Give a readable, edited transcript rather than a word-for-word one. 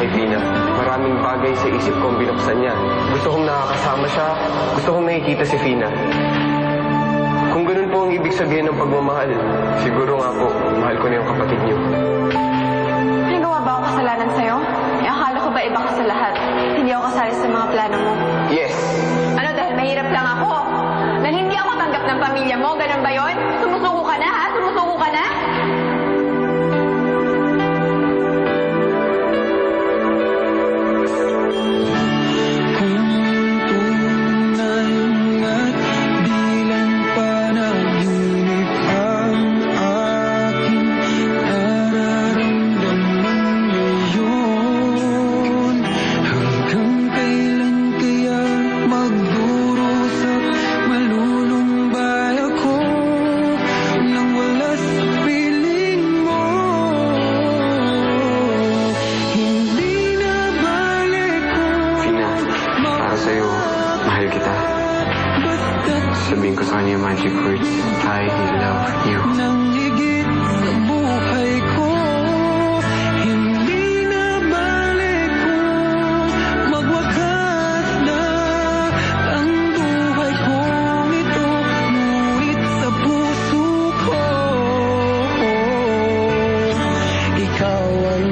kay Fina. Maraming bagay sa isip ko ang binuksan niya. Gusto kong nakakasama siya. Gusto kong nakikita si Fina. Kung ganun po ang ibig sabihin ng pagmamahal, siguro nga po, mahal ko na yung kapatid niyo. Nagawa ba ako kasalanan sa'yo? Akala ko ba iba ka sa lahat? Hindi ako kasali sa mga plano mo. Yes! Ano, dahil mahirap lang ako? Dahil hindi ako tanggap ng pamilya mo? Ganun ba yon? Sumusuko ka na, ha? Sumusuko ka na? Sabihin ko sa kanya yung magic words. I love you. Nang higit sa buhay ko, hindi na balik kung magwakas na ang buhay kong ito. Ngunit sa puso ko, ikaw ang